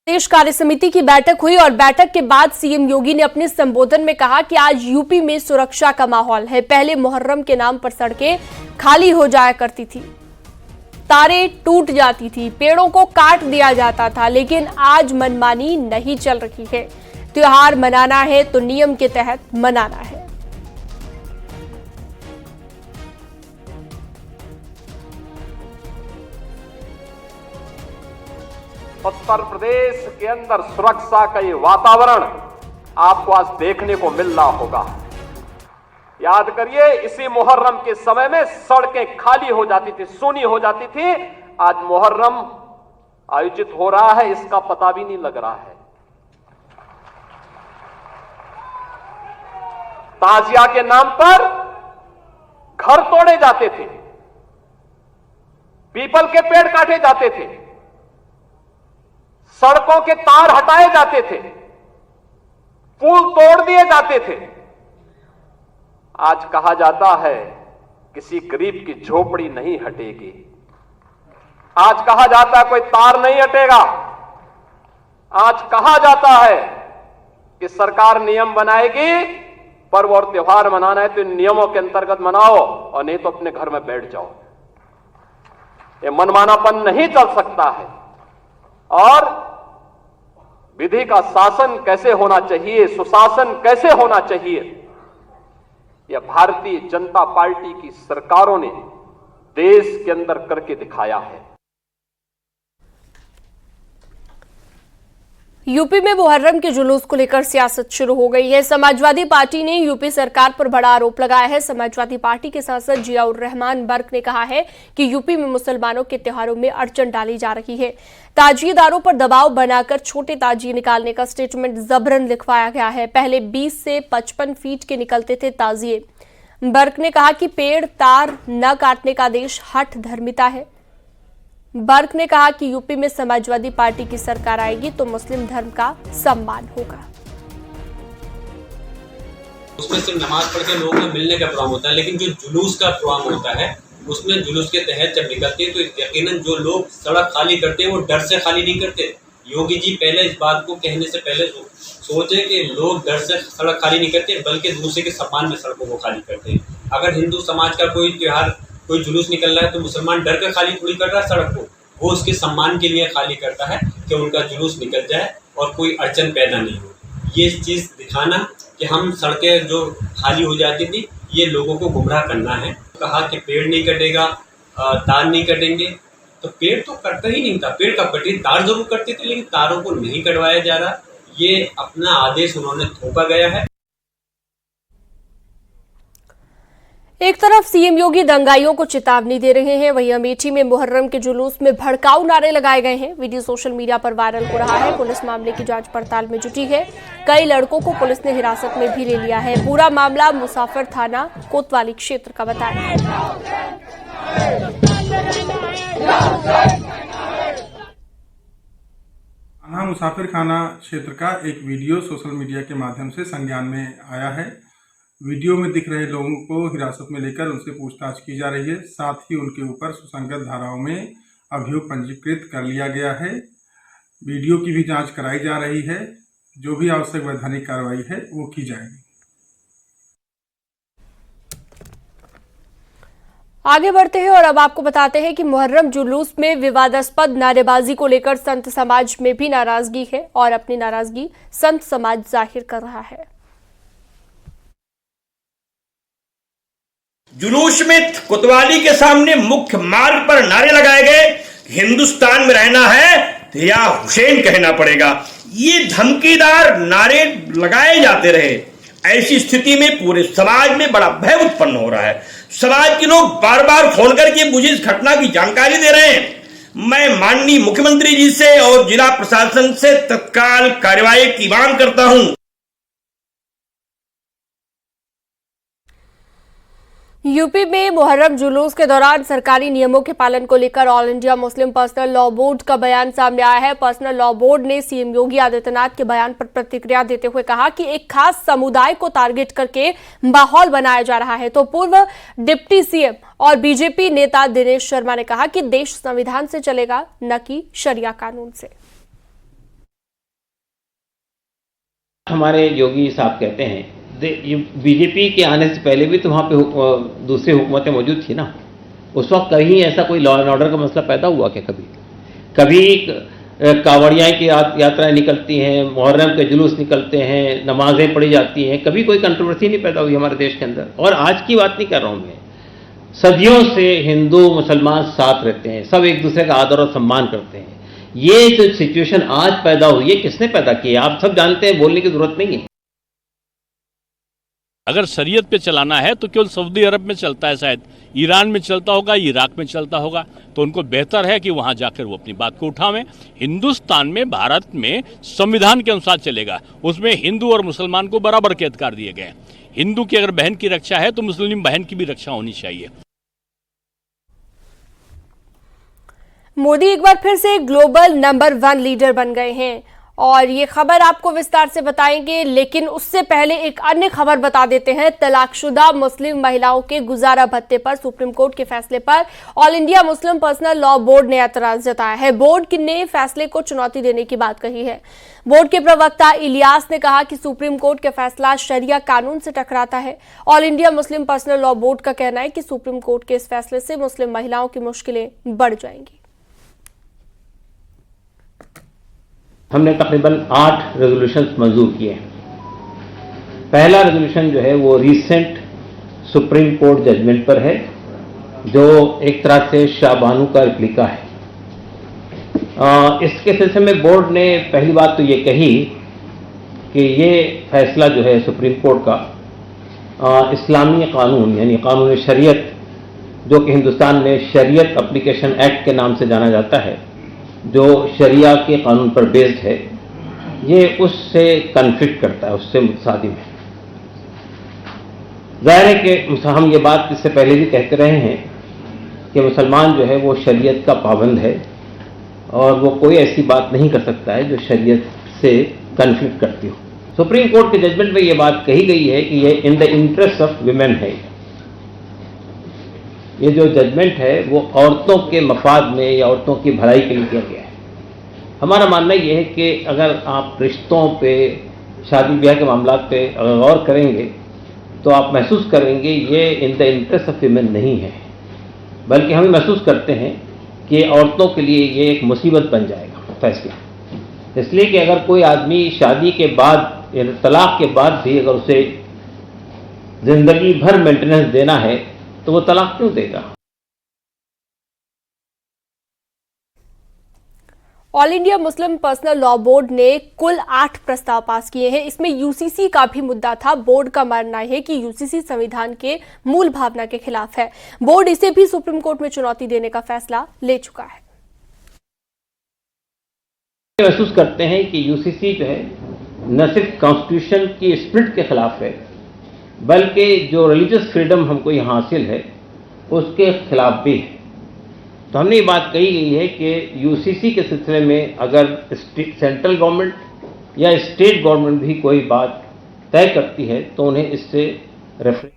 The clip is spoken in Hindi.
प्रदेश कार्य समिति की बैठक हुई और बैठक के बाद सीएम योगी ने अपने संबोधन में कहा कि आज यूपी में सुरक्षा का माहौल है। पहले मुहर्रम के नाम पर सड़कें खाली हो जाया करती थी, तारें टूट जाती थी, पेड़ों को काट दिया जाता था, लेकिन आज मनमानी नहीं चल रही है। त्योहार मनाना है तो नियम के तहत मनाना है। उत्तर प्रदेश के अंदर सुरक्षा का ये वातावरण आपको आज देखने को मिल रहा होगा। याद करिए, इसी मुहर्रम के समय में सड़कें खाली हो जाती थी, सूनी हो जाती थी। आज मुहर्रम आयोजित हो रहा है, इसका पता भी नहीं लग रहा है। ताजिया के नाम पर घर तोड़े जाते थे, पीपल के पेड़ काटे जाते थे, सड़कों के तार हटाए जाते थे, पुल तोड़ दिए जाते थे। आज कहा जाता है किसी गरीब की झोपड़ी नहीं हटेगी। आज कहा जाता है कोई तार नहीं हटेगा। आज कहा जाता है कि सरकार नियम बनाएगी, पर्व और त्योहार मनाना है तो इन नियमों के अंतर्गत मनाओ और नहीं तो अपने घर में बैठ जाओ। ये मनमानापन नहीं चल सकता है। और विधि का शासन कैसे होना चाहिए, सुशासन कैसे होना चाहिए, यह भारतीय जनता पार्टी की सरकारों ने देश के अंदर करके दिखाया है। यूपी में मुहर्रम के जुलूस को लेकर सियासत शुरू हो गई है। समाजवादी पार्टी ने यूपी सरकार पर बड़ा आरोप लगाया है। समाजवादी पार्टी के सांसद जियाउर रहमान बर्क ने कहा है कि यूपी में मुसलमानों के त्योहारों में अड़चन डाली जा रही है। ताजिएदारों पर दबाव बनाकर छोटे ताजिए निकालने का स्टेटमेंट जबरन लिखवाया गया है। पहले 20 से 55 फीट के निकलते थे ताजिए। बर्क ने कहा कि पेड़ तार न काटने का आदेश हठ धर्मिता है। बर्क ने कहा कि यूपी में समाजवादी पार्टी की सरकार आएगी तो मुस्लिम धर्म का सम्मान होगा। उसमें सिर्फ नमाज पढ़ के लोगों में मिलने का प्रोग्राम होता है, लेकिन जो जुलूस का प्रोग्राम होता है उसमें जुलूस के तहत जब निकलते हैं तो यकीनन जो लोग सड़क खाली करते हैं वो डर से खाली नहीं करते। योगी जी पहले इस बात को कहने से पहले सोचे कि लोग डर से सड़क खाली नहीं करते बल्कि दूसरे के सम्मान में सड़कों को खाली करते हैं। अगर हिंदू समाज का कोई त्योहार, कोई जुलूस निकल रहा है तो मुसलमान डर कर खाली थोड़ी कर रहा है सड़क को, वो उसके सम्मान के लिए खाली करता है कि उनका जुलूस निकल जाए और कोई अड़चन पैदा नहीं हो। ये चीज़ दिखाना कि हम सड़कें जो खाली हो जाती थी ये लोगों को गुमराह करना है। कहा कि पेड़ नहीं कटेगा, तार नहीं कटेंगे, तो पेड़ तो कटता ही नहीं था। पेड़ कब कटे? तार जरूर कटते थे, लेकिन तारों को नहीं कटवाया जा रहा। ये अपना आदेश उन्होंने थोपा गया है। एक तरफ सीएम योगी दंगाइयों को चेतावनी दे रहे हैं, वहीं अमेठी में मुहर्रम के जुलूस में भड़काऊ नारे लगाए गए हैं। वीडियो सोशल मीडिया पर वायरल हो रहा है। पुलिस मामले की जांच पड़ताल में जुटी है। कई लड़कों को पुलिस ने हिरासत में भी ले लिया है। पूरा मामला मुसाफिर थाना कोतवाली क्षेत्र का बताया। मुसाफिर खाना क्षेत्र का एक वीडियो सोशल मीडिया के माध्यम से संज्ञान में आया है। वीडियो में दिख रहे लोगों को हिरासत में लेकर उनसे पूछताछ की जा रही है। साथ ही उनके ऊपर सुसंगत धाराओं में अभियोग पंजीकृत कर लिया गया है। वीडियो की भी जांच कराई जा रही है। जो भी आवश्यक वैधानिक कार्रवाई है वो की जाएगी। आगे बढ़ते हैं और अब आपको बताते हैं कि मुहर्रम जुलूस में विवादास्पद नारेबाजी को लेकर संत समाज में भी नाराजगी है और अपनी नाराजगी संत समाज जाहिर कर रहा है। जुलूस में कोतवाली के सामने मुख्य मार्ग पर नारे लगाए गए, हिंदुस्तान में रहना है तो या हुसैन कहना पड़ेगा। ये धमकीदार नारे लगाए जाते रहे। ऐसी स्थिति में पूरे समाज में बड़ा भय उत्पन्न हो रहा है। समाज के लोग बार बार फोन करके मुझे इस घटना की जानकारी दे रहे हैं। मैं माननीय मुख्यमंत्री जी से और जिला प्रशासन से तत्काल कार्रवाई की मांग करता हूं। यूपी में मुहर्रम जुलूस के दौरान सरकारी नियमों के पालन को लेकर all India Muslim personal law board का बयान सामने आया है। पर्सनल लॉ बोर्ड ने सीएम योगी आदित्यनाथ के बयान पर प्रतिक्रिया देते हुए कहा कि एक खास समुदाय को टारगेट करके माहौल बनाया जा रहा है। तो पूर्व डिप्टी सीएम और बीजेपी नेता दिनेश शर्मा ने कहा कि देश संविधान से चलेगा, न कि शरिया कानून से। हमारे योगी साहब कहते हैं बीजेपी के आने से पहले भी तो वहाँ पे दूसरी हुकूमतें मौजूद थी ना, उस वक्त कहीं ऐसा कोई लॉ एंड ऑर्डर का मसला पैदा हुआ क्या? कभी कांवड़ियाँ की यात्राएं निकलती हैं, मुहर्रम के जुलूस निकलते हैं, नमाजें पढ़ी जाती हैं, कभी कोई कंट्रोवर्सी नहीं पैदा हुई हमारे देश के अंदर। और आज की बात नहीं कर रहा हूँ मैं, सदियों से हिंदू मुसलमान साथ रहते हैं, सब एक दूसरे का आदर और सम्मान करते हैं। ये जो सिचुएशन आज पैदा हुई है, किसने पैदा की है? आप सब जानते हैं, बोलने की जरूरत नहीं है। अगर शरीयत पे चलाना है तो केवल सऊदी अरब में चलता है, शायद ईरान में चलता होगा, इराक में चलता होगा, तो उनको बेहतर है कि वहां जाकर वो अपनी बात को उठावें। हिंदुस्तान में, भारत में संविधान के अनुसार चलेगा, उसमें हिंदू और मुसलमान को बराबर के अधिकार दिए गए हैं। हिंदू की अगर बहन की रक्षा है तो मुस्लिम बहन की भी रक्षा होनी चाहिए। मोदी एक बार फिर से ग्लोबल नंबर 1 लीडर बन गए हैं और ये खबर आपको विस्तार से बताएंगे, लेकिन उससे पहले एक अन्य खबर बता देते हैं। तलाकशुदा मुस्लिम महिलाओं के गुजारा भत्ते पर सुप्रीम कोर्ट के फैसले पर all India Muslim personal law board ने एतराज जताया है। बोर्ड ने फैसले को चुनौती देने की बात कही है। बोर्ड के प्रवक्ता इलियास ने कहा कि सुप्रीम कोर्ट का फैसला शरिया कानून से टकराता है। All India Muslim personal law board का कहना है कि सुप्रीम कोर्ट के इस फैसले से मुस्लिम महिलाओं की मुश्किलें बढ़ जाएंगी। हमने तकरीबन 8 रेजोल्यूशंस मंजूर किए हैं। पहला रेजोल्यूशन जो है वो रीसेंट सुप्रीम कोर्ट जजमेंट पर है, जो एक तरह से शाहबानू का रिप्लिका है। इसके सिलसिले में बोर्ड ने पहली बात तो ये कही कि ये फैसला जो है सुप्रीम कोर्ट का इस्लामी कानून यानी कानून शरीयत, जो कि हिंदुस्तान में शरीयत एप्लीकेशन एक्ट के नाम से जाना जाता है, जो शरिया के कानून पर बेस्ड है, ये उससे कन्फ्लिक्ट करता है, उससे मुतसादिम है। जाहिर है कि हम ये बात इससे पहले भी कहते रहे हैं कि मुसलमान जो है वो शरीयत का पाबंद है और वो कोई ऐसी बात नहीं कर सकता है जो शरीयत से कन्फ्लिक्ट करती हो। सुप्रीम कोर्ट के जजमेंट में ये बात कही गई है कि ये in the interest of women है। ये जो जजमेंट है वो औरतों के मफाद में या औरतों की भलाई के लिए किया गया है। हमारा मानना ये है कि अगर आप रिश्तों पे, शादी ब्याह के मामलात पे अगर गौर करेंगे तो आप महसूस करेंगे ये in the interest of women नहीं है, बल्कि हम महसूस करते हैं कि औरतों के लिए ये एक मुसीबत बन जाएगा फैसला। इसलिए कि अगर कोई आदमी शादी के बाद, तलाक के बाद भी अगर उसे जिंदगी भर मेंटेनेंस देना है तो वो तलाक क्यों देगा? All India Muslim personal law board ने कुल 8 प्रस्ताव पास किए हैं। इसमें यूसीसी का भी मुद्दा था। बोर्ड का मानना है कि यूसीसी संविधान के मूल भावना के खिलाफ है। बोर्ड इसे भी सुप्रीम कोर्ट में चुनौती देने का फैसला ले चुका है। महसूस करते हैं कि यूसीसी जो है न सिर्फ कॉन्स्टिट्यूशन की स्पिरिट के खिलाफ है, बल्कि जो रिलीजियस फ्रीडम हमको यहाँ हासिल है उसके खिलाफ भी है। तो हमने ये बात कही गई है कि यूसीसी के सिलसिले में अगर सेंट्रल गवर्नमेंट या स्टेट गवर्नमेंट भी कोई बात तय करती है तो उन्हें इससे रेफरेंस